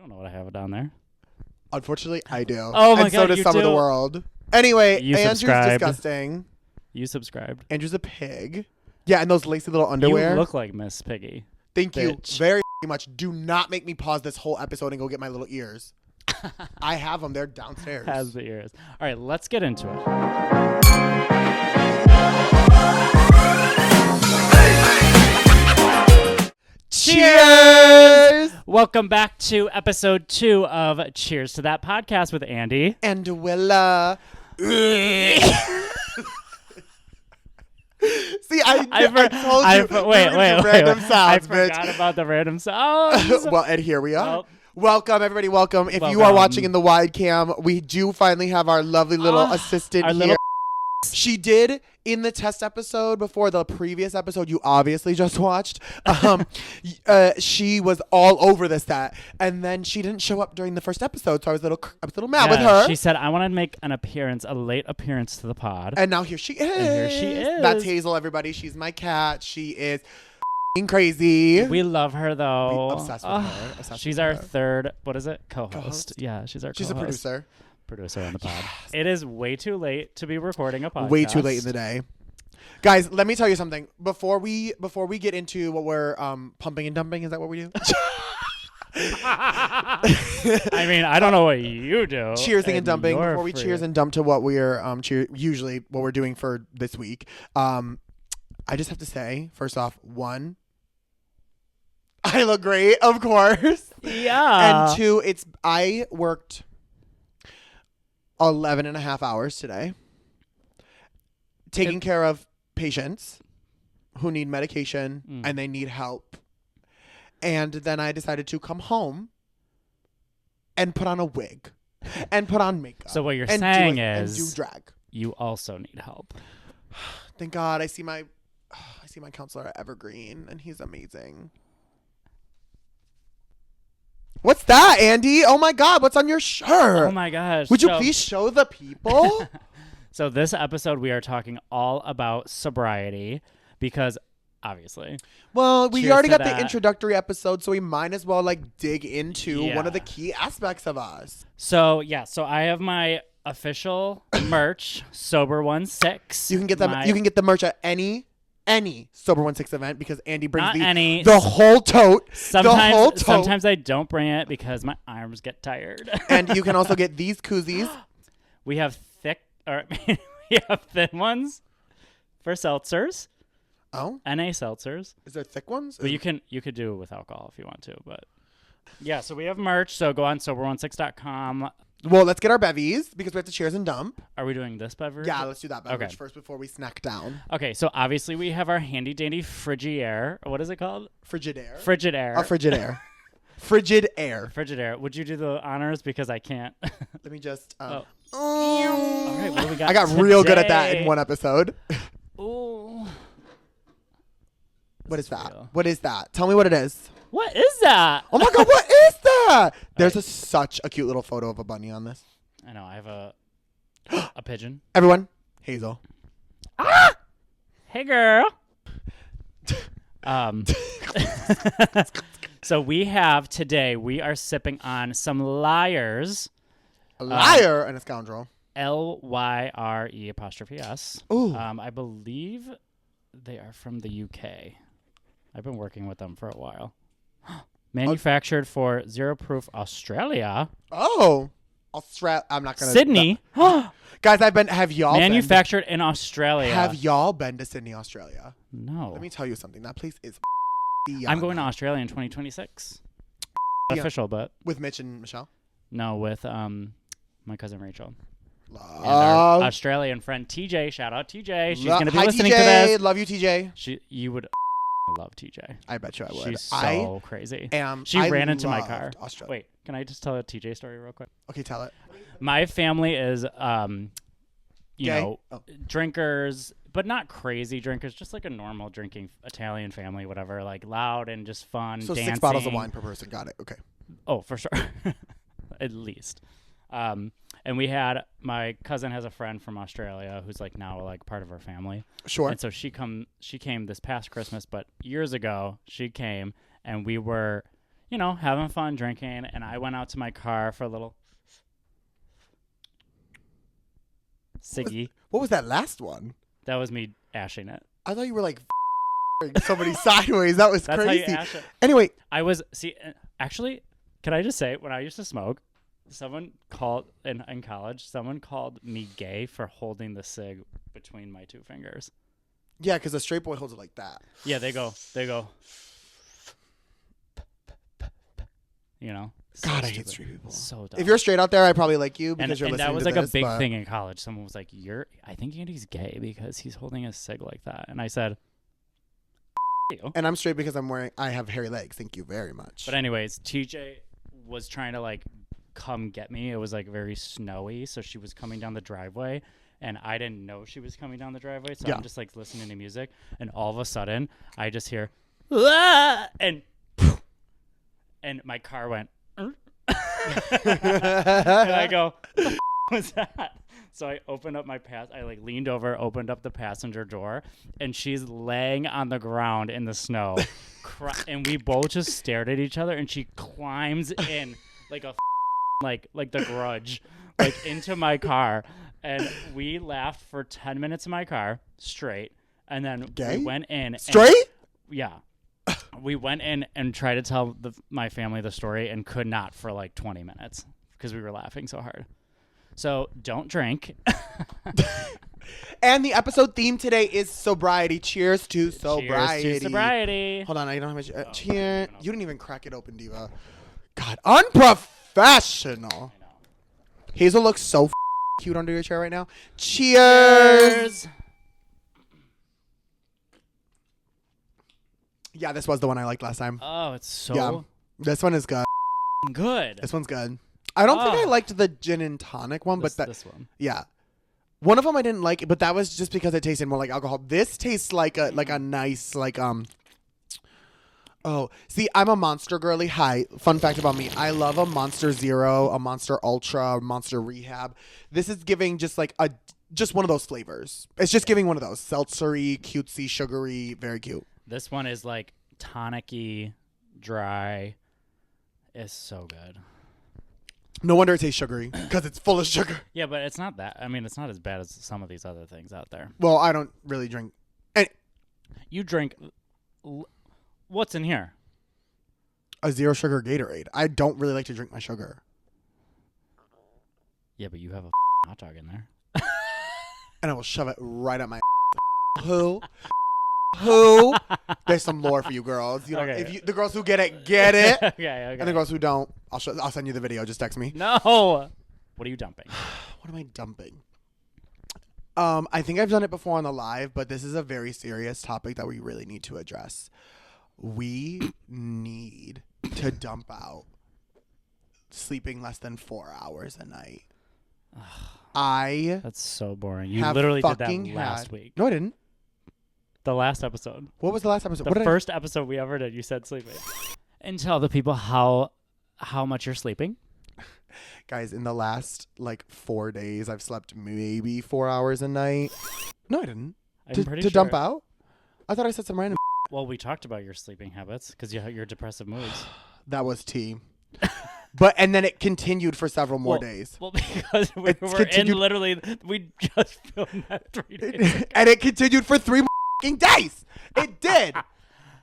don't know what I have down there. Unfortunately, I do. Oh my and God, so does you some of the do. world. Anyway, You Andrew's subscribed. disgusting. You subscribed. Andrew's a pig. Yeah, and those lacy little underwear. You look like Miss Piggy. Thank you bitch. very much. Do not make me pause this whole episode and go get my little ears. I have them. They're downstairs. Has the ears. All right, let's get into it. Cheers! Welcome back to episode 2 of Cheers to That podcast with Andy. And Willa. See, I told you. Wait. Random sounds, I bitch. forgot about the random sounds. Well, and here we are. Well, welcome, everybody. Welcome. If you are welcome. watching in the wide cam, we do finally have our lovely little assistant our here. little She did in the test episode before the previous episode you obviously just watched. She was all over the set, and then she didn't show up during the first episode, so I was a little mad with her. She said, "I want to make an appearance, a late appearance to the pod." And now here she is. And here she is. That's Hazel, everybody. She's my cat. She is crazy. We love her though. We obsessed with her. Obsessed She's with our her. third. What is it? Co-host. Co-host? Yeah, she's our. She's co-host. a producer. Producer on the pod. It is way too late to be recording a podcast. Way too late in the day. Guys, let me tell you something. Before we get into what we're pumping and dumping, is that what we do? I mean, I don't know what you do. Cheersing and dumping. Before we free. cheers and dump to what we're usually what we're doing for this week. I just have to say, first off, 1, I look great, of course. Yeah. And 2, I worked 11 and a half hours today taking care of patients who need medication and they need help. And then I decided to come home and put on a wig and put on makeup. So what you're and saying and is do drag. you also need help. Thank God I see my counselor at Evergreen and he's amazing. What's that, Andy? Oh my God, what's on your shirt? Oh my gosh. Would you please show the people? So this episode we are talking all about sobriety because obviously. Well, we Cheers already to got that. the introductory episode, so we might as well dig into Yeah. one of the key aspects of us. So I have my official merch, Sober16. You can get them. You can get the merch at any Sober 16 event because Andy brings Not the any. whole tote. Sometimes, the whole tote. sometimes I don't bring it because my arms get tired. And you can also get these koozies. We have we have thin ones for seltzers, Oh, NA seltzers. is there thick ones? But you could do it with alcohol if you want to. But yeah, so we have merch. So go on sober16.com. Well, let's get our bevies because we have to cheers and dump. Are we doing this beverage? Yeah, let's do that beverage Okay. first before we snack down. Okay, so obviously we have our handy dandy Frigidaire. What is it called? Frigidaire. Frigidaire. A Frigidaire. Frigid air. Frigidaire. Would you do the honors because I can't? Let me just. Oh. All right, what do we got? I got real good at that today? in one episode. Ooh. What is This that? real. What is that? Tell me what it is. What is that? Oh my God, what is that? There's such a cute little photo of a bunny on this. I know. I have a pigeon. Everyone, Hazel. Hey, girl. So we have today. We are sipping on some Liars. A liar and a scoundrel. LYRE''S. Ooh. I believe they are from the UK. I've been working with them for a while. Manufactured for Zero Proof Australia. Oh. I'm not going to. Sydney. Guys, have y'all Manufactured in Australia. have y'all been to Sydney, Australia? No. Let me tell you something. That place is I'm going to Australia in 2026. Not official, but with Mitch and Michelle. no, with my cousin Rachel. And our Love. Australian friend TJ. Shout out TJ. She's going to be Hi, listening TJ. to this. Love you, TJ. You would love TJ. I bet you I would. She's so crazy. I She ran into my car. loved Australia. Wait, can I just tell a TJ story real quick? Okay, tell it. My family is, you Gay? know, Oh. drinkers, but not crazy drinkers, just like a normal drinking Italian family, whatever, like loud and just fun, So dancing. 6 bottles of wine per person. Got it. Okay. Oh, for sure. At least. And we had, my cousin has a friend from Australia who's like now like part of our family. Sure. And so she came this past Christmas, but years ago she came and we were having fun drinking, and I went out to my car for a little ciggy. What was that last one? That was me ashing it. I thought you were like somebody sideways. That was That's crazy. how you ash it. Anyway, Actually, can I just say, when I used to smoke, someone called in college, someone called me gay for holding the cig between my two fingers. yeah, because a straight boy holds it like that. Yeah, they go. God, I stupid. hate straight people. So dumb. If you're straight out there, I probably like you because and you're listening that was to like this, a big but- thing in college. Someone was like, I think Andy's gay because he's holding a cig like that. And I said, you. And I'm straight because I have hairy legs. Thank you very much. But anyways, TJ was trying to like come get me. It was like very snowy, so she was coming down the driveway, and I didn't know she was coming down the driveway. So Yeah. I'm just like listening to music, and all of a sudden I just hear, "Ah!" and my car went, and I go, "What the was that?" So I opened up I like leaned over, opened up the passenger door, and she's laying on the ground in the snow. And we both just stared at each other, and she climbs in like a like The Grudge, like into my car. And we laughed for 10 minutes in my car straight. And then Gay? we went in. Straight? Yeah. We went in and tried to tell my family the story and could not for like 20 minutes because we were laughing so hard. So don't drink. And the episode theme today is sobriety. Cheers to sobriety. Cheers to sobriety. Hold on, I don't have much. Oh, Cheers. You didn't even crack it open, Diva. God, unprofessional. I know. Hazel looks so cute under your chair right now. Cheers. Yeah, this was the one I liked last time. Oh, it's so Yeah. This one is good. good. This one's good. I don't think I Oh. liked the gin and tonic one, but This one. yeah. One of them I didn't like, but that was just because it tasted more like alcohol. This tastes like a nice Oh, see, I'm a Monster girly. Hi, fun fact about me: I love a Monster Zero, a Monster Ultra, a Monster Rehab. This is giving just one of those flavors. It's just giving one of those seltzery, cutesy, sugary, very cute. This one is like tonic-y, dry. It's so good. No wonder it tastes sugary because it's full of sugar. Yeah, but it's not that. I mean, it's not as bad as some of these other things out there. Well, I don't really drink. You drink. What's in here? A zero sugar Gatorade. I don't really like to drink my sugar. Yeah, but you have a hot dog in there. And I will shove it right up my Who? Who? There's some lore for you girls. You know, Okay. if you, the girls who get it, get it. Okay. And the girls who don't, I'll send you the video. Just text me. No. What are you dumping? What am I dumping? I think I've done it before on the live, but this is a very serious topic that we really need to address. We need to dump out sleeping less than 4 hours a night. I That's so boring. You have literally did that fucking last had- week. No, I didn't. The last episode. What was the last episode? The What did I- first episode we ever did, you said sleeping. And tell the people how much you're sleeping. Guys, in the last 4 days, I've slept maybe 4 hours a night. No, I didn't. I'm To pretty sure. dump out? I thought I said some random. Well, we talked about your sleeping habits because your depressive moods. That was tea. And then it continued for several more days. Well, because we It's were continued- in literally, we just filmed that 3 days ago. And it continued for 3 more fucking days. It did.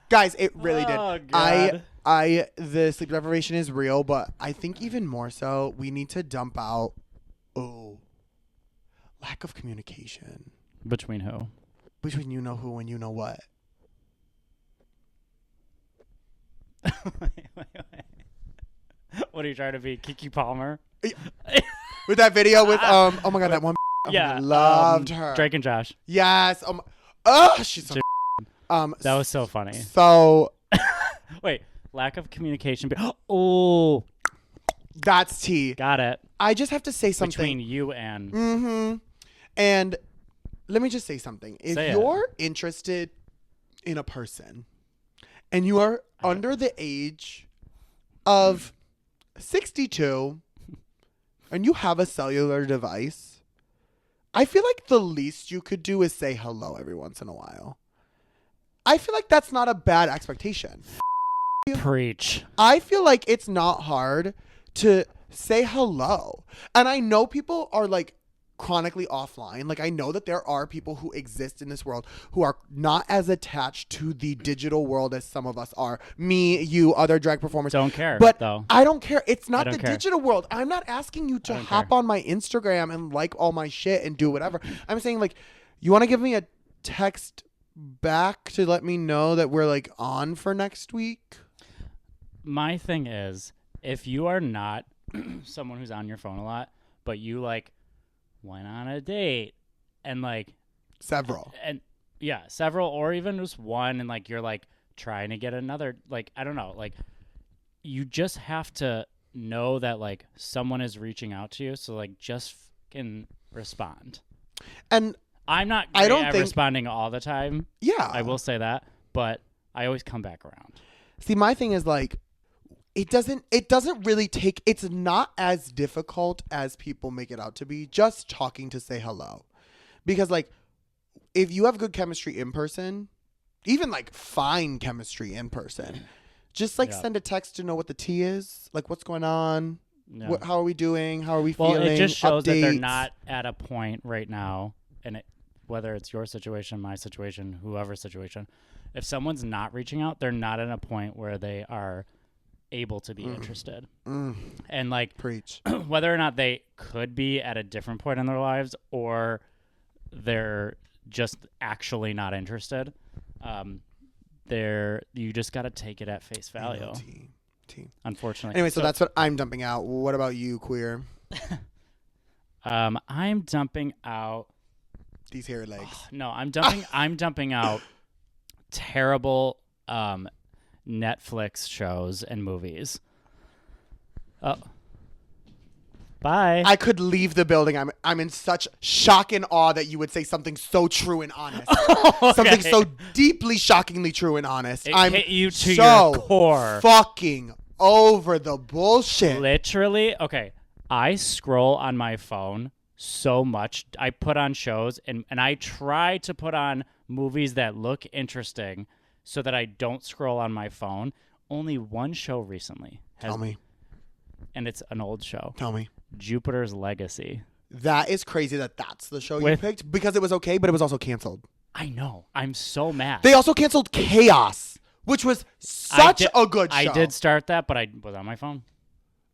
Guys, it really did. Oh, God. The sleep deprivation is real, but I think even more so, we need to dump out, lack of communication Between who? between you know who and you know what. Wait. What are you trying to be? Kiki Palmer? With that video with, oh my God, that one. Yeah. I loved her. Drake and Josh. Yes. She's so. That was so funny. So Wait, lack of communication. Oh, that's tea. got it. I just have to say something. Between you and Mm-hmm. And let me just say something. If Say it. you're interested in a person and you are under the age of 62 and you have a cellular device, I feel like the least you could do is say hello every once in a while. I feel like that's not a bad expectation. Preach. I feel like it's not hard to say hello. And I know people are like chronically offline. Like I know that there are people who exist in this world who are not as attached to the digital world as some of us are. Me, you, other drag performers. Don't care, but though. I don't care. It's not the care. digital world. I'm not asking you to hop on my Instagram and like all my shit and do whatever. I'm saying like, you want to give me a text back to let me know that we're like on for next week? My thing is, if you are not someone who's on your phone a lot, but you like went on a date and like several or even just one, and like you're like trying to get another, like I don't know, like you just have to know that like someone is reaching out to you, so like just fucking respond. And I'm not great at responding all the time. Yeah, I will say that, but I always come back around. See, my thing is like, it doesn't really take, it's not as difficult as people make it out to be, just talking to say hello. Because like, if you have good chemistry in person, even like fine chemistry in person, just like send a text to know what the tea is, like what's going on, how are we doing, how are we feeling, it just shows updates. That they're not at a point right now, and whether it's your situation, my situation, whoever's situation, if someone's not reaching out, they're not at a point where they are able to be interested. And like, preach. Whether or not they could be at a different point in their lives, or they're just actually not interested, you just got to take it at face value. Unfortunately. Anyway, so that's what I'm dumping out. What about you, queer? I'm dumping out these hairy legs. No, I'm dumping out terrible Netflix shows and movies. Oh, bye. I could leave the building. I'm in such shock and awe that you would say something so true and honest. Okay. Something so deeply, shockingly true and honest. I'm hit you to your core. Fucking over the bullshit. Literally, okay. I scroll on my phone so much. I put on shows and I try to put on movies that look interesting, so that I don't scroll on my phone. Only one show recently Tell me. And it's an old show. Tell me. Jupiter's Legacy. That is crazy that that's the show you picked, because it was okay, but it was also canceled. I know. I'm so mad. They also canceled Chaos, which was such a good show. I did start that, but I was on my phone.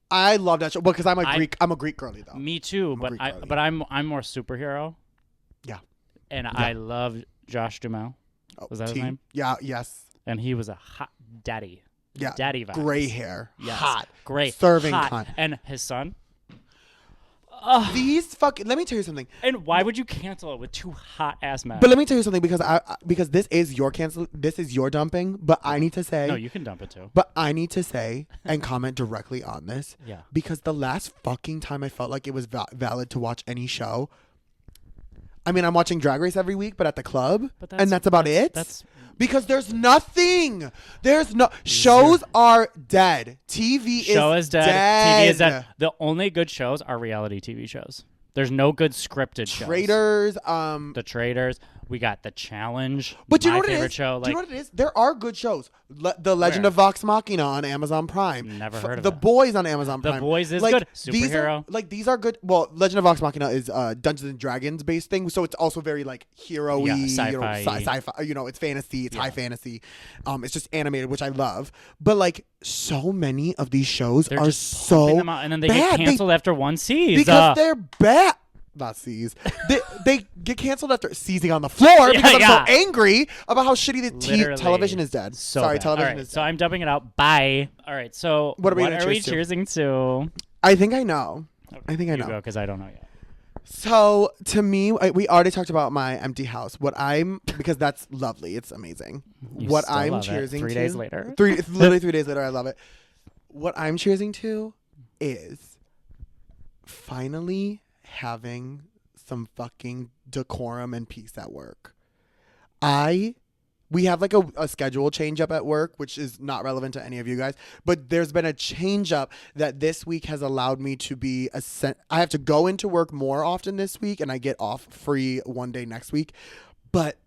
I love that show because I'm a Greek girly though. Me too, but I'm more superhero. Yeah. And I love Josh Duhamel. Was that his name? Yeah, yes. And he was a hot daddy. Yeah. Daddy vibes. Gray hair. Yes. Hot. Great. Serving hot. cunt. And his son. These fucking. Let me tell you something. And why would you cancel it with two hot ass men? But let me tell you something, because this is your cancel. This is your dumping. But I need to say. No, you can dump it too. But I need to say and comment directly on this. Yeah. Because the last fucking time I felt like it was valid to watch any show. I mean, I'm watching Drag Race every week, but at the club, and that's about it. Because there's nothing. Shows are dead. TV is dead. TV is dead. The only good shows are reality TV shows. There's no good scripted shows. Traitors. The Traitors. We got The Challenge. But do you know what it it is? Show, do you know what it is? There are good shows. The Legend of Vox Machina on Amazon Prime. Never heard of The Boys on Amazon Prime. The Boys is good. Superhero. These are good. Well, Legend of Vox Machina is Dungeons and Dragons based thing, so it's also very like hero-y, sci-fi. Sci-fi. It's fantasy. It's high fantasy. It's just animated, which I love. But like so many of these shows they're are just so them out, and then they bad. get canceled after one season because they're bad. Not seize. They get canceled after seizing on the floor because I'm so angry about how shitty the television is dead. Sorry, television is dead. So I'm dumping it out. Bye. All right. So what are we cheersing to? I think I know. Okay, I think I know. Go because I don't know yet. So to me, we already talked about my empty house. Because that's lovely. It's amazing. What I'm cheersing to. 3 days later. It's literally 3 days later. I love it. What I'm cheersing to is finally having some fucking decorum and peace at work. We have like a schedule change up at work, which is not relevant to any of you guys, but there's been a change up that this week has allowed me to be I have to go into work more often this week, and I get off free one day next week, but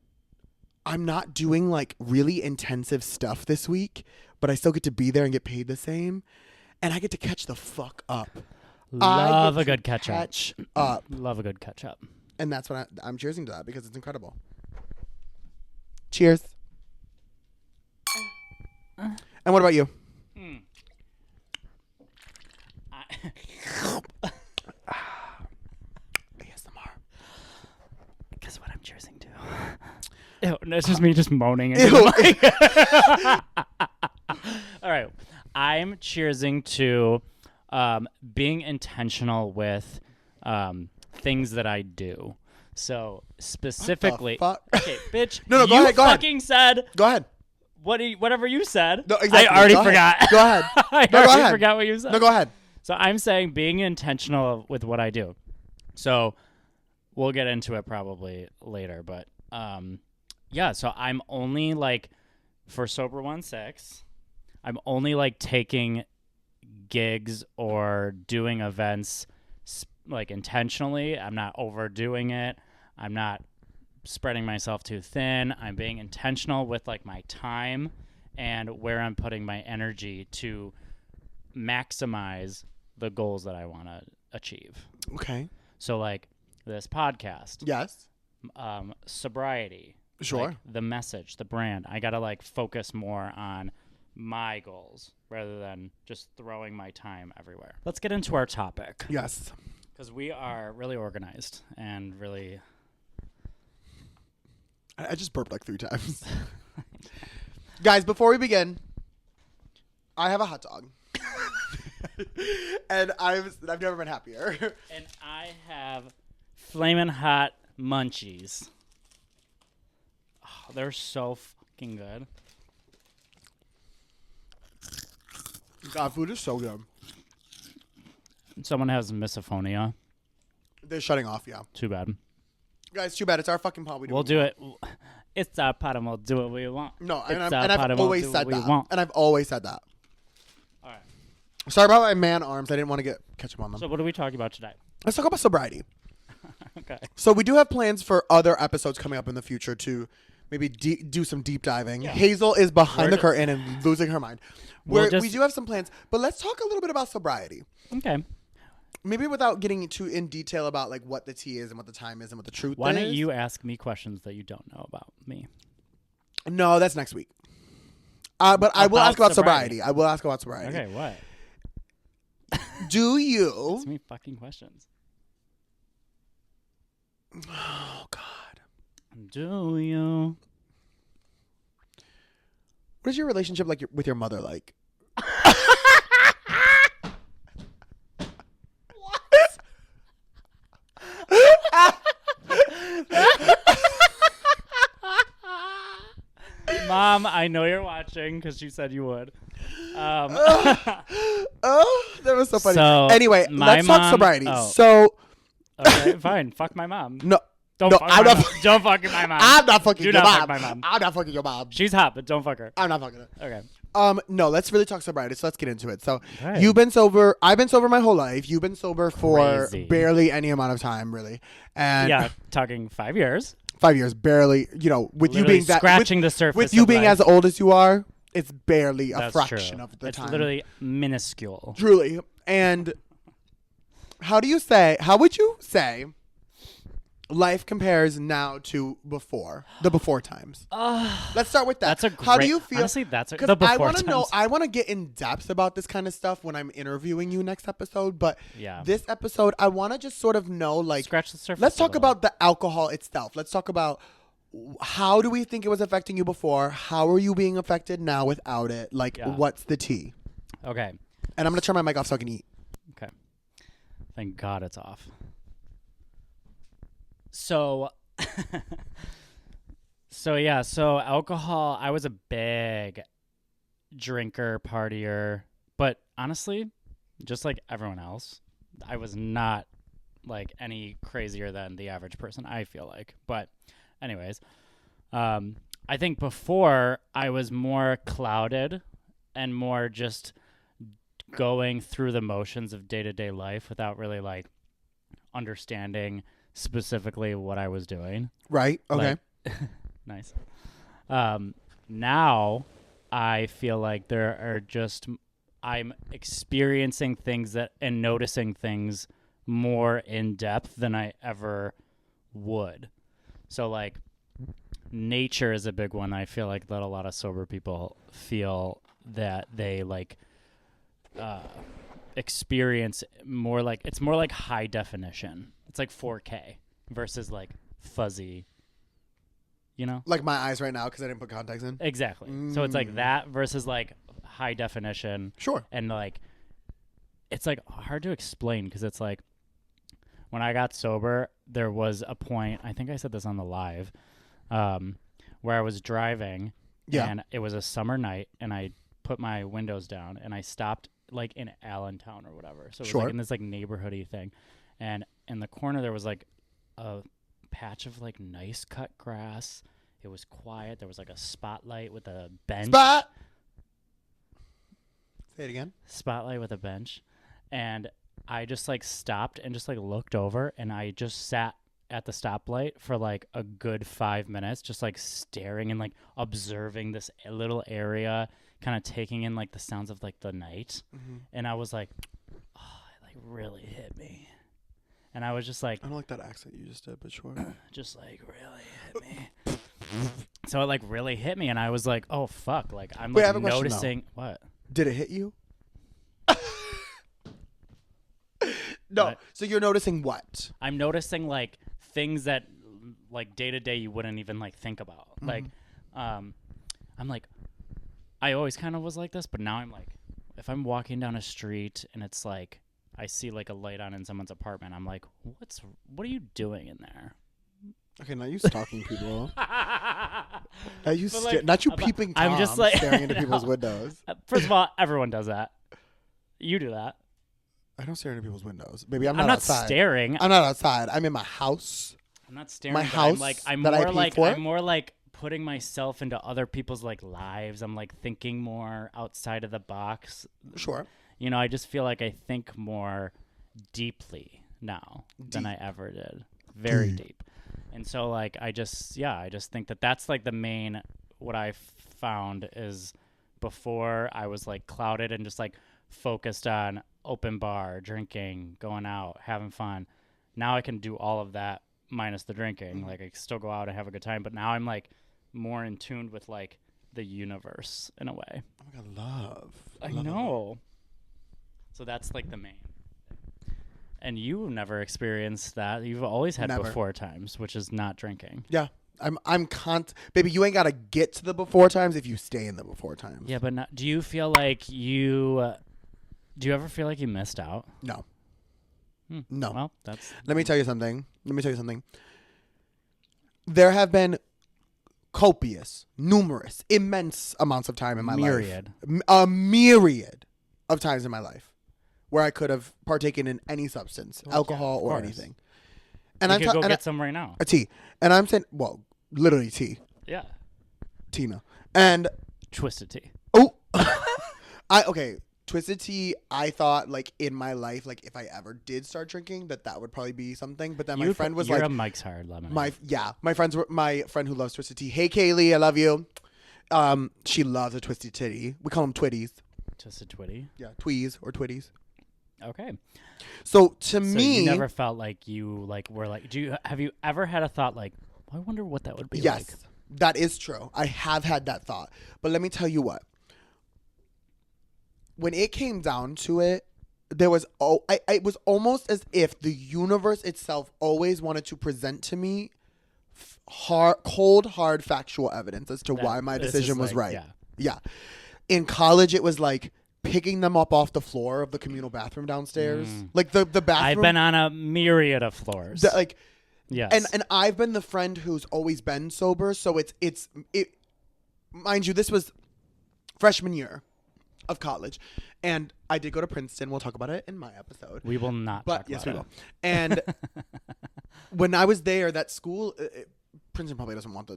I'm not doing like really intensive stuff this week, but I still get to be there and get paid the same. And I get to catch the fuck up. Love a good catch up. Catch up. Love a good catch up. And that's what I'm cheersing to that because it's incredible. Cheers. And what about you? ASMR. Guess what I'm cheersing to? Ew, no, it's just me just moaning. Ew. All right. I'm cheersing to being intentional with things that I do. So specifically, What the fuck? okay, bitch. No, go you ahead. Go ahead. fucking said Go ahead. whatever you said. No, exactly. I already Go ahead. forgot. Go ahead. I go already ahead. forgot what you said. No, go ahead. So I'm saying being intentional with what I do. So we'll get into it probably later, but yeah. So I'm only like for Sober 1-6. I'm only like taking gigs or doing events like intentionally. I'm not overdoing it. I'm not spreading myself too thin. I'm being intentional with like my time and where I'm putting my energy to maximize the goals that I want to achieve. Okay. So like this podcast, Yes. sobriety, Sure. like the message, the brand. I got to like focus more on my goals rather than just throwing my time everywhere. Let's get into our topic Yes. because we are really organized and really... I just burped like 3 times. Guys, before we begin, I have a hot dog. And I've never been happier. And I have flamin' hot munchies. Oh, they're so fucking good. God, food is so good. Someone has misophonia. They're shutting off, yeah. Too bad. Guys, too bad. It's our fucking pod. We'll do it. It's our pod and we'll do what we want. No, It's and our pod I've and we'll always do said what we that. want. And I've always said that. All right. Sorry about my man arms. I didn't want to catch up on them. So what are we talking about today? Let's talk about sobriety. Okay. So we do have plans for other episodes coming up in the future to maybe do some deep diving. Yeah. Hazel is behind the We're- curtain and losing her mind. We'll We do have some plans, but let's talk a little bit about sobriety. Okay. Maybe without getting too in detail about like what the tea is and what the time is and what the truth Why is. don't you ask me questions that you don't know about me? No, that's next week. But I will About ask about sobriety. sobriety. I will ask about sobriety. Okay, what? Do you? Ask me fucking questions. Oh God. Do you? What is your relationship like with your mother like? Mom, I know you're watching because you said you would. Oh, that was so funny. So, Anyway, my let's talk mom- sobriety. oh. So, Okay, fine. Fuck my mom. no, Don't no, fuck I'm my not. mom. Don't fuck my mom. I'm not fucking Do your not mom. fuck my mom. I'm not fucking your mom. She's hot, but don't fuck her. I'm not fucking her. Okay. No, let's really talk sobriety. So let's get into it. So Okay. you've been sober. I've been sober my whole life. You've been sober for Crazy. barely any amount of time, really. And Yeah, talking 5 years. 5 years, barely. You know, with you Literally being that scratching the surface. with you of being life. as old as you are, it's barely a That's fraction true. of the it's time. literally minuscule. Truly. And how would you say life compares now to before, the before times? Let's start with that. That's a great. How do you feel? Honestly, that's a, Because the before I want to know. times. I want to get in depth about this kind of stuff when I'm interviewing you next episode. But Yeah. this episode, I want to just sort of know, like, Scratch the surface. let's a talk little. about the alcohol itself. Let's talk about how do we think it was affecting you before? How are you being affected now without it? Like, Yeah. what's the tea? Okay. And I'm gonna turn my mic off so I can eat. Okay. Thank God it's off. So, so alcohol, I was a big drinker, partier, but honestly, just like everyone else, I was not like any crazier than the average person, I feel like. But anyways, I think before I was more clouded and more just going through the motions of day-to-day life without really like understanding specifically what I was doing. Right? Okay. Like, nice. Now I feel like I'm experiencing things and noticing things more in depth than I ever would. So like nature is a big one. I feel like that a lot of sober people feel that they like experience more like it's more like high definition. It's like 4K versus like fuzzy, you know? Like my eyes right now because I didn't put contacts in. Exactly. So it's like that versus like high definition. Sure. And like it's like hard to explain because it's like when I got sober, there was a point, I think I said this on the live, where I was driving and it was a summer night and I put my windows down and I stopped like in Allentown or whatever. So it was like in this like neighborhoody thing. And in the corner there was like a patch of like nice cut grass. It was quiet. There was like a spotlight with a bench. Say it again. Spotlight with a bench. And I just like stopped and just like looked over and I just sat at the stoplight for like a good 5 minutes, just like staring and like observing this little area, kind of taking in like the sounds of like the night. And I was like, oh, it like really hit me. And I was just like, I don't like that accent you just did, but sure. Just like really hit me. So it like really hit me and I was like, oh fuck, like I'm Wait, like I have a question, noticing what? Did it hit you? No. What? So you're noticing what? I'm noticing like things that like day to day you wouldn't even like think about. Like I'm like I always kind of was like this, but now I'm like if I'm walking down a street and it's like I see like a light on in someone's apartment, I'm like, what are you doing in there? Okay, not you stalking people. Not you, like, not you peeping Tom, I'm just like staring into people's windows. First of all, everyone does that. You do that. I don't stare into people's windows. Baby, I'm not outside. staring. I'm not outside. I'm in my house. I'm not staring. My house I'm that I more paid like for? I'm more like putting myself into other people's like lives. I'm like thinking more outside of the box. Sure. You know, I just feel like I think more deeply now than I ever did. Very deep. And so like I just think that that's like the main what I found is before I was like clouded and just like focused on open bar, drinking, going out, having fun. Now I can do all of that minus the drinking. Like I can still go out and have a good time, but now I'm like more in tune with like the universe in a way. Oh my God, love. I know. So that's like the main. And you never experienced that. You've always had before times, which is not drinking. Yeah. Baby, you ain't got to get to the before times if you stay in the before times. Yeah, but not, do you feel like do you ever feel like you missed out? No. No. Well, Let me tell you something. There have been numerous, immense amounts of time in my life. A myriad of times in my life where I could have partaken in any substance, alcohol or anything. And I could go get some right now. A tea. And I'm saying, well, literally tea. Yeah. Tina. And Twisted tea. oh, Twisted tea, I thought, like, in my life, like, if I ever did start drinking, that would probably be something. But then my friend was you're like... a Mike's Hard Lemonade. My friend who loves Twisted tea. Hey, Kaylee, I love you. She loves a Twisted titty. We call them Twitties. Just a Twitty? Yeah, Tweez or Twitties. Okay. So, to me... you never felt like you, like, were like... Have you ever had a thought, like, I wonder what that would be like? Yes, that is true. I have had that thought. But let me tell you what. When it came down to it, there was it was almost as if the universe itself always wanted to present to me cold, hard, factual evidence as to why my decision was right. Yeah. In college, it was like picking them up off the floor of the communal bathroom downstairs. Like the bathroom. I've been on a myriad of floors. Yes. And I've been the friend who's always been sober. So it's mind you, this was freshman year of college, and I did go to Princeton. We'll talk about it in my episode. We will not. But yes, we will. And when I was there, that school, Princeton probably doesn't want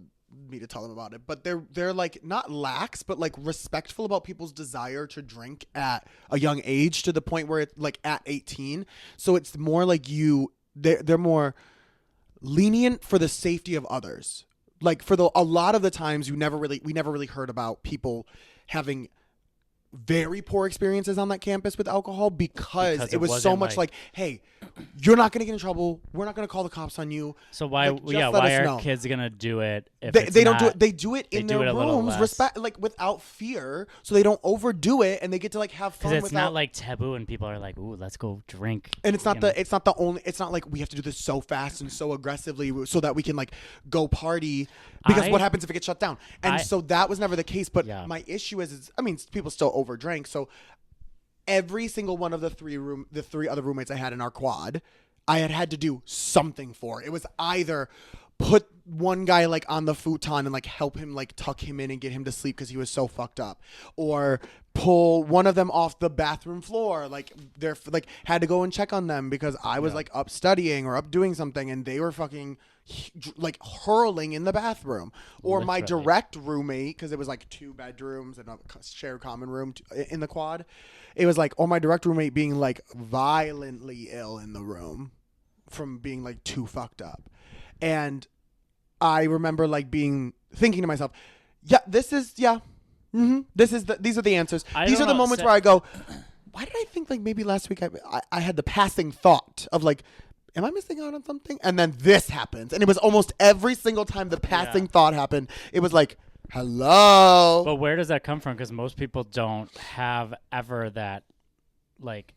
me to tell them about it, but they're like not lax, but like respectful about people's desire to drink at a young age to the point where it's like at 18. So it's more like they're more lenient for the safety of others. Like a lot of the times we never really heard about people having very poor experiences on that campus with alcohol because it was so wasn't much like, hey, you're not going to get in trouble. We're not going to call the cops on you. So why, Like, just yeah, let why us are know. kids gonna do it if They don't do not- it. They do it in do their it a little rooms, less. like without fear, so they don't overdo it, and they get to like have fun. Because it's without, not like taboo, and people are like, "Ooh, let's go drink." and it's not you know? it's not the only. It's not like we have to do this so fast and so aggressively so that we can like go party. Because what happens if it gets shut down? And so that was never the case. But my issue is, I mean, people still overdrank. So every single one of the three other roommates I had in our quad, I had to do something for. It was either put one guy like on the futon and like help him like tuck him in and get him to sleep because he was so fucked up, or pull one of them off the bathroom floor, like they're like had to go and check on them because I was like up studying or up doing something and they were fucking like hurling in the bathroom. Or my direct roommate, because it was like 2 bedrooms and a shared common room in the quad, it was like, my direct roommate being like violently ill in the room from being like too fucked up. And I remember like thinking to myself, these are the answers. These are the moments where I go, why did I think like maybe last week I had the passing thought of like, am I missing out on something? And then this happens. And it was almost every single time the passing thought happened, it was like, hello. But where does that come from? Because most people don't have ever that, like,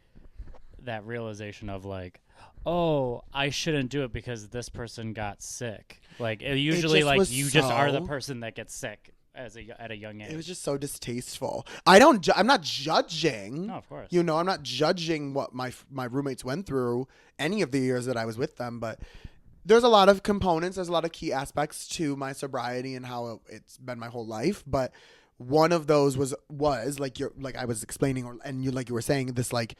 that realization of like, oh, I shouldn't do it because this person got sick. Like, usually, like, you just are the person that gets sick at a young age. It was just so distasteful. I'm not judging. No, of course. You know, I'm not judging what my roommates went through any of the years that I was with them, but there's a lot of components. There's a lot of key aspects to my sobriety and how it's been my whole life. But one of those was like I was explaining, and you were saying this, like,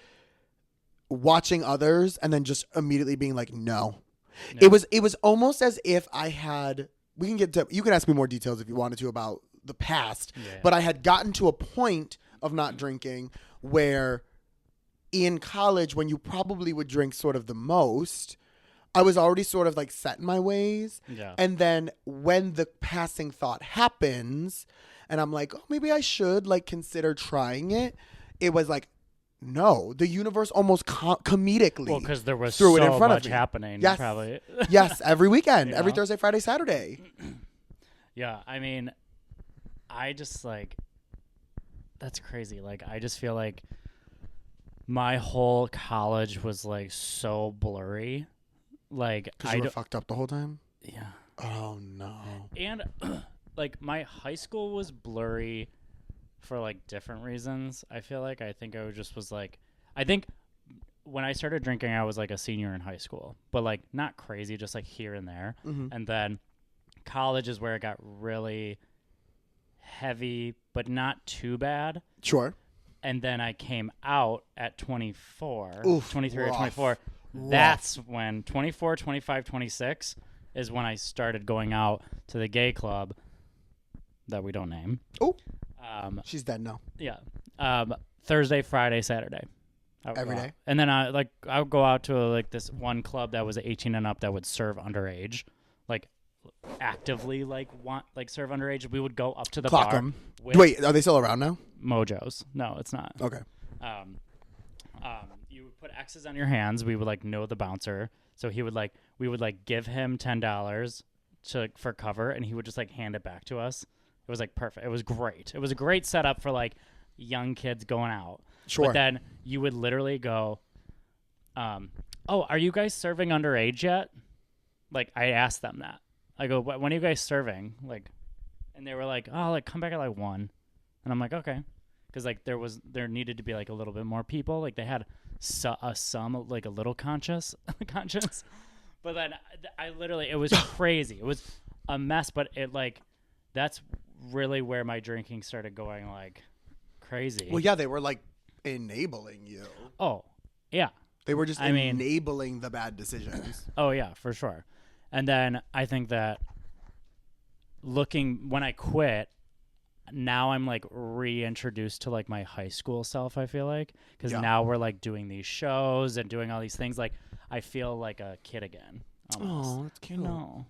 watching others and then just immediately being like, no. Yeah. It was almost as if I had, you can ask me more details if you wanted to about the past, but I had gotten to a point of not drinking where in college, when you probably would drink sort of the most, I was already sort of like set in my ways. Yeah. And then when the passing thought happens and I'm like, oh, maybe I should like consider trying it. It was like, no, the universe almost comedically. Well, because there was so it in front much of me. Happening. Yes. Probably. Yes, every weekend, every Thursday, Friday, Saturday. Yeah, I mean, I just like, that's crazy. Like, I just feel like my whole college was like so blurry. Like, because you were fucked up the whole time. Yeah. Oh no. And like my high school was blurry for like different reasons. I feel like I think I think when I started drinking I was like a senior in high school, but like not crazy, just like here and there. Mm-hmm. And then college is where it got really heavy, but not too bad. Sure. And then I came out at 24, Oof, 23 rough. or 24. Rough. That's when 24, 25, 26 is when I started going out to the gay club that we don't name. Oh. She's dead now. Yeah. Thursday, Friday, Saturday. Every day. And then I would go out to this one club that was 18 and up that would serve underage, like actively serve underage. We would go up to the Clock bar. 'em. Wait, are they still around now? Mojo's. No, it's not. Okay. You would put X's on your hands. We would know the bouncer. So we would give him $10 for cover, and he would just hand it back to us. It was perfect. It was great. It was a great setup for young kids going out. Sure. But then you would literally go, oh, are you guys serving underage yet? I asked them that. I go, when are you guys serving? And they were like, oh, come back at 1. And I'm like, okay. Because there needed to be a little bit more people. They had a little conscious. But then it was crazy. It was a mess, but that's really where my drinking started going crazy. Well, yeah, they were enabling you. Oh, yeah. They were just enabling the bad decisions. Oh, yeah, for sure. And then I think that when I quit, now I'm reintroduced to my high school self, I feel because now we're doing these shows and doing all these things. I feel like a kid again. Almost. Oh, that's cute. No.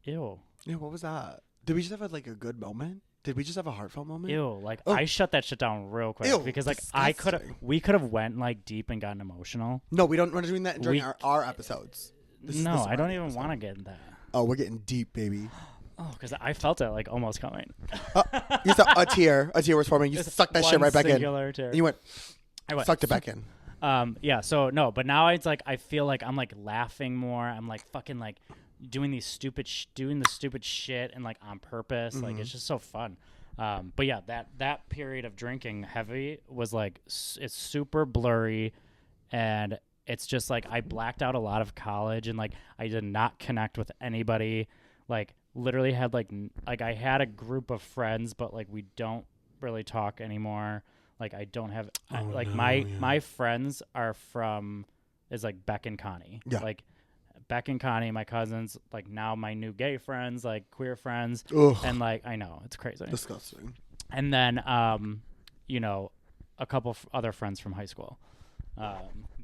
Ew. Yeah, what was that? Did we just have a good moment? Did we just have a heartfelt moment? Ew, like Oh. I shut that shit down real quick Ew, because like disgusting. we could have went like deep and gotten emotional. No, we're not doing that during We- our episodes. This is No, the I don't sobriety even episode. want to get in that. Oh, we're getting deep, baby. Oh, because I felt it like almost coming. You saw a tear was forming. You Just sucked that shit one right back in. singular tear. And you went, I went, sucked it back in. Yeah, so no, but now it's like I feel like I'm like laughing more. I'm like fucking like doing the stupid shit and like on purpose. Like it's just so fun. But yeah, that period of drinking heavy was like it's super blurry, and it's just like I blacked out a lot of college, and like I did not connect with anybody. Like literally had like I had a group of friends, but like we don't really talk anymore. Like I don't have my friends are from is like Beck and Connie. Yeah. Like Beck and Connie, my cousins, like now my new gay friends, like queer friends. Ugh. And like I know, it's crazy. Disgusting. And then you know, a couple other friends from high school.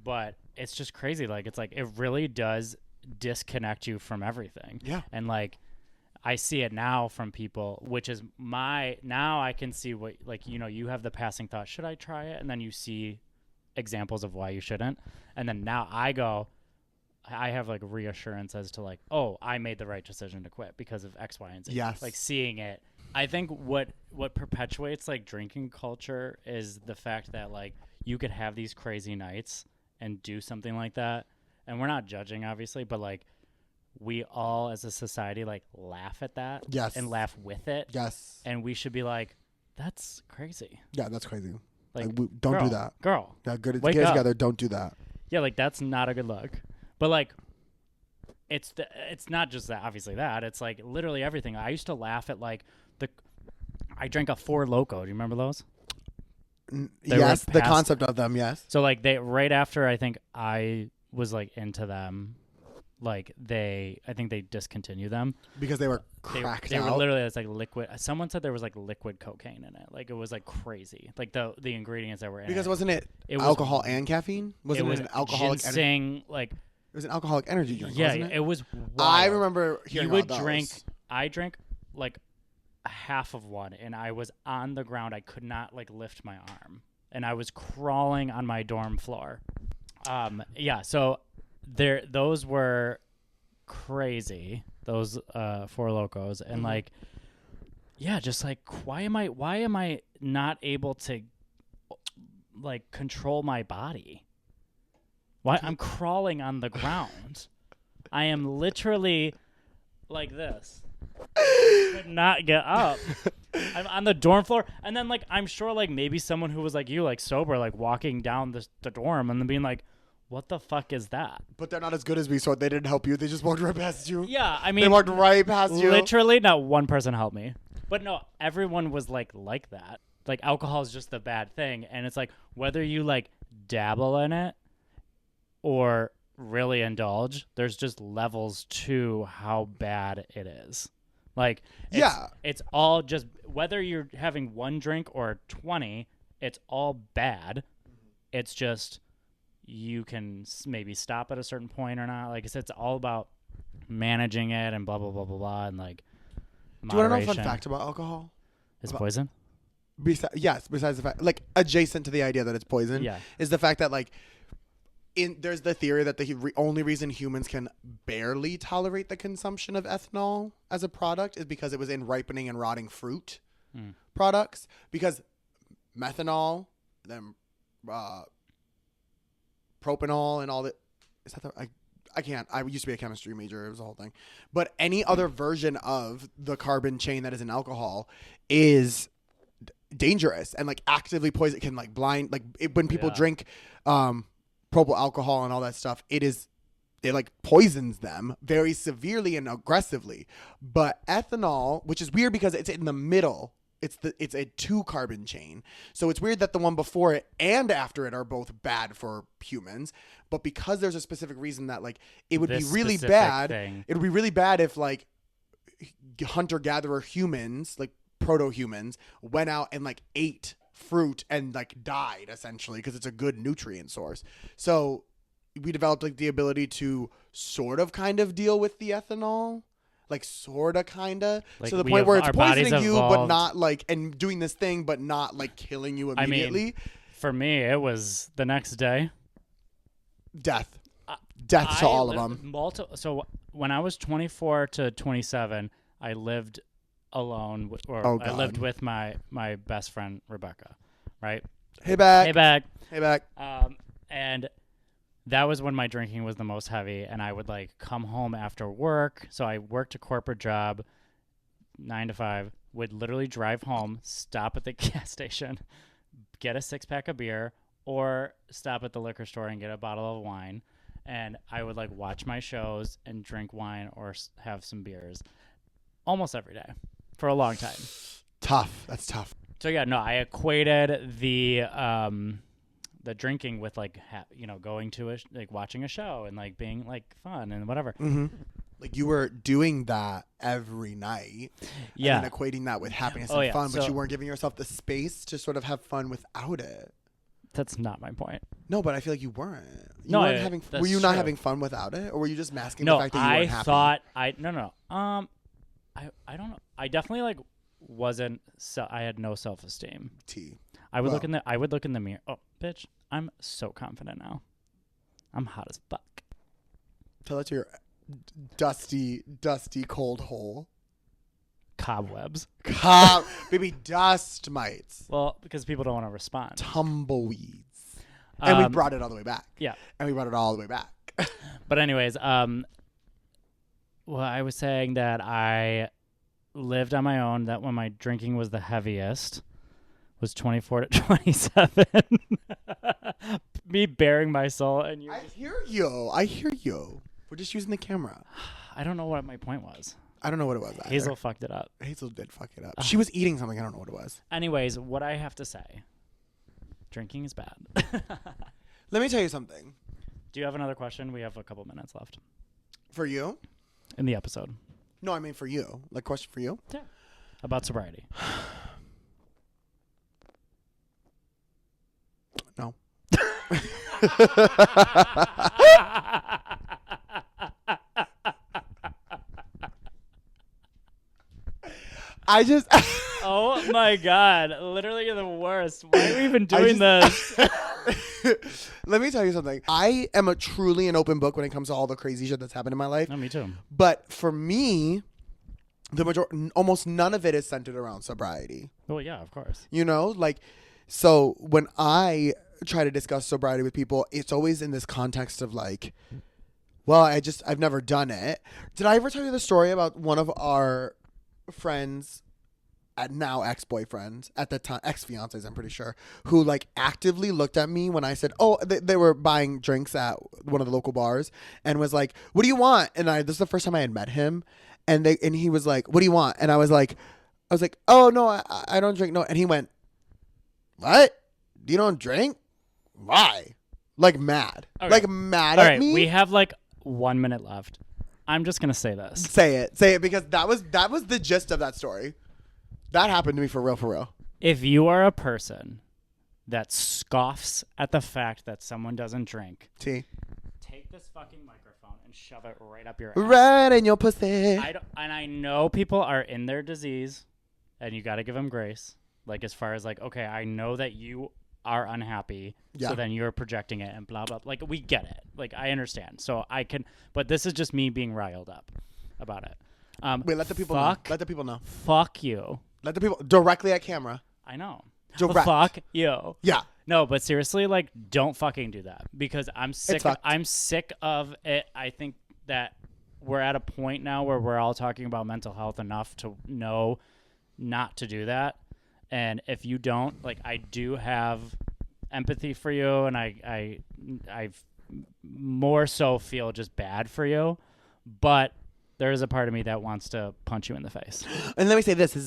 But it's just crazy. Like it's like it really does disconnect you from everything. Yeah. And like I see it now from people, which is now I can see what, like, you know, you have the passing thought, should I try it? And then you see examples of why you shouldn't. And then now I have like reassurance as to like, oh, I made the right decision to quit because of X, Y, and Z. Yes. Like seeing it. I think what perpetuates like drinking culture is the fact that like you could have these crazy nights and do something like that. And we're not judging obviously, but like, we all as a society like laugh at that. Yes. And laugh with it. Yes. And we should be like, that's crazy. Yeah, that's crazy. Like, don't girl, do that. Girl. Yeah, good wake get up. together. Don't do that. Yeah, like that's not a good look. But like it's not just that, obviously that. It's like literally everything. I used to laugh at like I drank a Four Loko. Do you remember those? Yes, the concept of them, yes. So like they right after I think I was like into them, like I think they discontinued them Because they were cracked they out. were literally, it's like liquid. Someone said there was like liquid cocaine in it. Like it was like crazy. Like the ingredients that were in Because it. wasn't it, It was- alcohol and caffeine? Wasn't it an alcoholic energy? ginseng, like It was an alcoholic energy drink, yeah, wasn't it? it was wild. I remember hearing you would about those. drink. I drank like a half of one, and I was on the ground. I could not like lift my arm, and I was crawling on my dorm floor. Yeah, so those were crazy. Those Four Locos, and like, yeah, just like why am I not able to like control my body? Why I'm crawling on the ground? I am literally like this. Could not get up. I'm on the dorm floor, and then like I'm sure like maybe someone who was like you, like sober, like walking down the dorm, and then being like, "What the fuck is that?" But they're not as good as me, so they didn't help you. They just walked right past you. Yeah, I They mean, walked right past you. literally, not one person helped me. But no, everyone was like that. Like alcohol is just the bad thing, and it's like whether you like dabble in it or really indulge, there's just levels to how bad it is. Like, it's all just whether you're having one drink or 20, it's all bad. It's just you can maybe stop at a certain point or not. Like I said, it's all about managing it and blah blah blah blah blah and like. Do you want to know a moderation. fun fact about alcohol? It's poison. Yes, besides the fact, like adjacent to the idea that it's poison, Yeah. is the fact that like there's the theory that the only reason humans can barely tolerate the consumption of ethanol as a product is because it was in ripening and rotting fruit products. Because methanol, then propanol, and all that. Is that I can't. I used to be a chemistry major. It was a whole thing. But any other version of the carbon chain that is in alcohol is dangerous and like actively poison. It can like blind. Like when people drink propyl alcohol and all that stuff, it like poisons them very severely and aggressively. But ethanol, which is weird because it's in the middle. It's a 2 carbon chain. So it's weird that the one before it and after it are both bad for humans. But because there's a specific reason that like it would be really bad. It would be really bad if like hunter-gatherer humans, like proto-humans, went out and like ate fruit and like died essentially because it's a good nutrient source. So we developed like the ability to sort of kind of deal with the ethanol. like sorta, kinda, Like, to the we point have- where it's our bodies poisoning you, but evolved. not like, and doing this thing, but not like killing you I mean, immediately. For me, it was the next day. Death to all of them. So when I was 24 to 27, I lived alone, Oh, I lived God. with my best friend Rebecca, right? Hey back. Hey back. And that was when my drinking was the most heavy, and I would like come home after work. So I worked a corporate job, 9 to 5. Would literally drive home, stop at the gas station, get a 6-pack of beer, or stop at the liquor store and get a bottle of wine. And I would like watch my shows and drink wine or have some beers almost every day for a long time. Tough. That's tough. So yeah, no, I equated the drinking with like going to like watching a show and like being like fun and whatever. Mm-hmm. Like you were doing that every night, Yeah, and then equating that with happiness Oh, and yeah. fun, but So- you weren't giving yourself the space to sort of have fun without it. that's not my point. No, but I feel like you weren't. You No, weren't having. that's Were you not true. having fun without it, or were you just masking No, the fact that you I weren't happy? thought no. I don't know. I definitely like wasn't. I had no self-esteem. I would Well. look in the mirror. Oh, bitch! I'm so confident now. I'm hot as fuck. Tell it to your dusty, cold hole. Cobwebs. Baby, dust mites, Well, because people don't want to respond. tumbleweeds, and we Um, brought it all the way back. Yeah. And we brought it all the way back. But anyways, well, I was saying that I lived on my own. That when my drinking was the heaviest was 24 to 27. Me bearing my soul, and you. I hear you. We're just using the camera. I don't know what my point was. I don't know what it was either. Hazel fucked it up. Hazel did fuck it up. She was eating something. I don't know what it was. Anyways, what I have to say, drinking is bad. Let me tell you something. Do you have another question? We have a couple minutes left For you? in the episode. No, I mean for you. Like, question for you? Yeah. About sobriety. No. I just... Oh my God. Literally you're the worst. Why are we even doing this? Let me tell you something. I am truly an open book when it comes to all the crazy shit that's happened in my life. No, me too. But for me, almost none of it is centered around sobriety. Well, yeah, of course. You know, like, so when I try to discuss sobriety with people, it's always in this context of like, well, I've never done it. Did I ever tell you the story about one of our friends, now ex-boyfriends, at the time, ex-fiancés, I'm pretty sure, who like actively looked at me when I said, oh, they were buying drinks at one of the local bars and was like, what do you want? And this is the first time I had met him. And he was like, what do you want? And I was like, oh no, I don't drink. No. And he went, what? You don't drink? Why? Like mad. Okay. Like mad All at right, me. we have like 1 minute left. I'm just going to say this. Say it because that was the gist of that story. That happened to me for real. If you are a person that scoffs at the fact that someone doesn't drink, take this fucking microphone and shove it right up your ass. Right in your pussy. I know people are in their disease, and you got to give them grace. Like, as far as like, okay, I know that you are unhappy, Yeah. so then you're projecting it and blah, blah. Like, we get it. Like, I understand. So I can, but this is just me being riled up about it. Wait, let the people know. Let the people know. Fuck you. Let the people directly at camera. I know. Direct. Fuck you. Yeah. No, but seriously, like, don't fucking do that because I'm sick. fucked. I'm sick of it. I think that we're at a point now where we're all talking about mental health enough to know not to do that. And if you don't, like, I do have empathy for you, and I more so feel just bad for you, but there is a part of me that wants to punch you in the face. And let me say this. This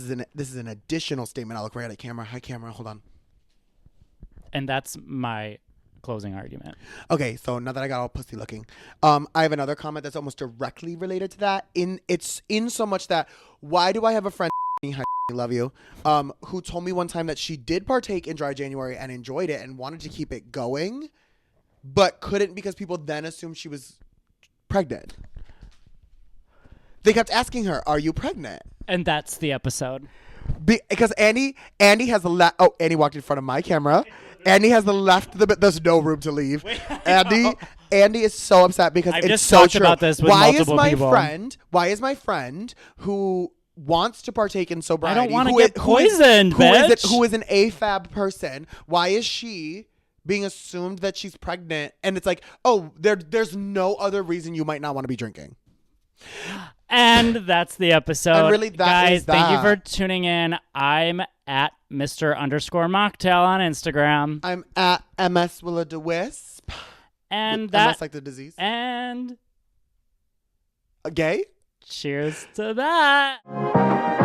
is an additional statement. I'll look right at camera. Hi, camera. Hold on. And that's my closing argument. Okay, so now that I got all pussy looking, I have another comment that's almost directly related to that. It's in so much that why do I have a friend, I love you, who told me one time that she did partake in Dry January and enjoyed it and wanted to keep it going, but couldn't because people then assumed she was pregnant. They kept asking her, "Are you pregnant?" And that's the episode. Because Andy has left. Oh, Andy walked in front of my camera. Andy has left the. There's no room to leave. Andy is so upset because I've it's just so talked true. about this with multiple people. Why is my friend who wants to partake in sobriety? I don't want to get poisoned, bitch. Who is an AFAB person? Why is she being assumed that she's pregnant? And it's like, oh, there's no other reason you might not want to be drinking. And that's the episode. And really, guys, thank you for that. tuning in. I'm at Mr_Mocktail on Instagram. I'm at MS Willa DeWisp. And MS like the disease. And Gay? cheers to that.